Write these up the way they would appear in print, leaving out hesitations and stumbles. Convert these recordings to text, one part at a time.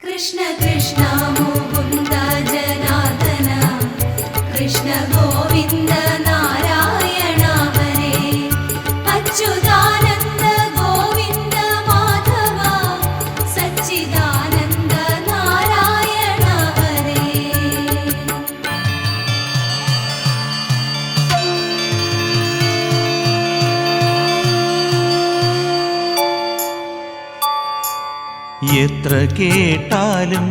कृष्ण कृष्ण मुकुन्द जनार्दन कृष्ण गोविन्द नारायण हरे अच्युतानन्द गोविन्द माधव सच्चिदानन्द नारायण हरे। എത്ര കേട്ടാലും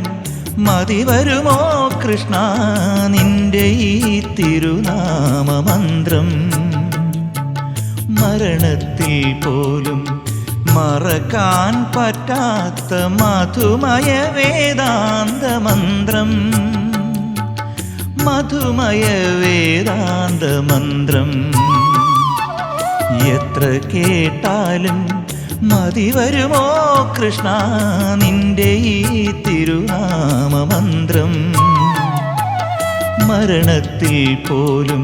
മതി വരുമോ കൃഷ്ണ നിന്റെ ഈ തിരുനാമമന്ത്രം? മരണത്തിൽ പോലും മറക്കാൻ പറ്റാത്ത മധുമയ വേദാന്ത മന്ത്രം, മധുമയ വേദാന്ത മന്ത്രം. എത്ര കേട്ടാലും മതി വരുമോ കൃഷ്ണ നിന്റെ ഈ തിരുനാമമന്ത്രം? മരണത്തിൽ പോലും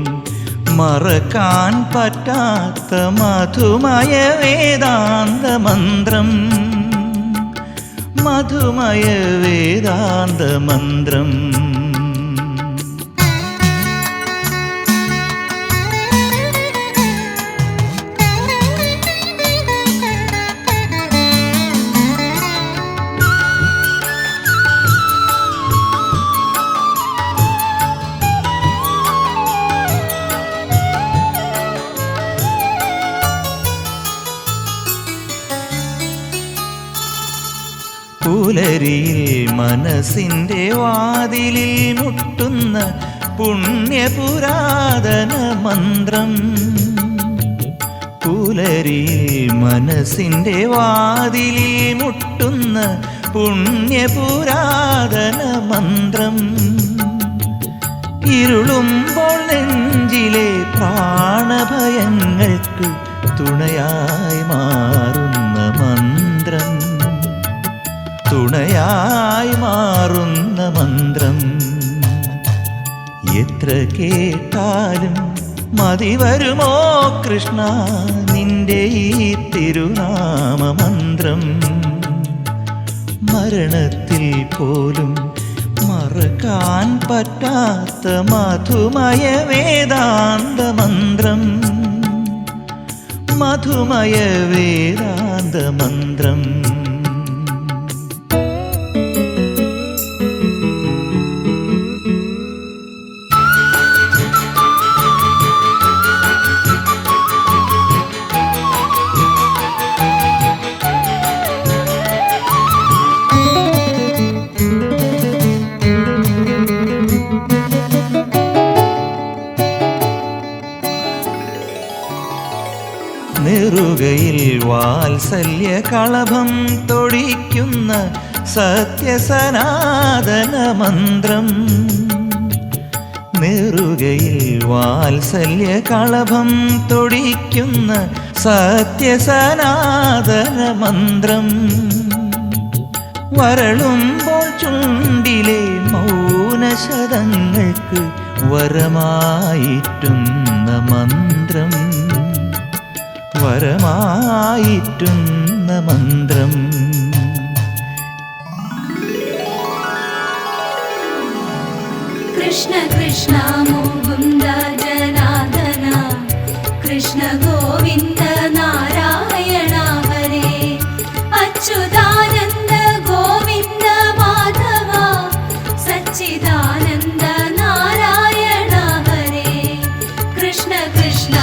മറക്കാൻ പറ്റാത്ത മധുമയ വേദാന്ത മന്ത്രം, മധുമയ വേദാന്ത മന്ത്രം. പുലരിയിൽ മനസ്സിൻ്റെ വാതിലിൽ മുട്ടുന്ന പുണ്യപുരാതന മന്ത്രം, പുലരിയിൽ മനസ്സിൻ്റെ വാതിലിൽ മുട്ടുന്ന പുണ്യപുരാതന മന്ത്രം. ഇരുളുമ്പോൾ നെഞ്ചിലെ പ്രാണഭയങ്ങൾക്ക് തുണയായി മാറുന്ന മന്ത്രം, തുണയായി മാറുന്ന മന്ത്രം. എത്ര കേട്ടാലും മതി വരുമോ കൃഷ്ണ നിന്റെ ഈ തിരുനാമമന്ത്രം? മരണത്തിൽ പോലും മറക്കാൻ പറ്റാത്ത മധുമയ വേദാന്ത മന്ത്രം, മധുമയ വേദാന്ത മന്ത്രം. നെറുകയിൽ വാത്സല്യ കളഭം തൊടിക്കുന്ന സത്യസനാതന മന്ത്രം, നെറുകയിൽ വാത്സല്യ കളഭം തൊടിക്കുന്ന സത്യസനാതന മന്ത്രം. വരളുമ്പോൾ ചുണ്ടിലെ മൗനശതങ്ങൾക്ക് വരമായിട്ടുന്ന മന്ത്രം, വരമായിട്ടുന്ന മന്ത്രം. कृष्ण कृष्ण मुकुन्द जनार्दन कृष्ण गोविन्द नारायण हरे अच्युतानन्द गोविन्द माधव सच्चिदानन्द नारायण हरे। कृष्ण कृष्ण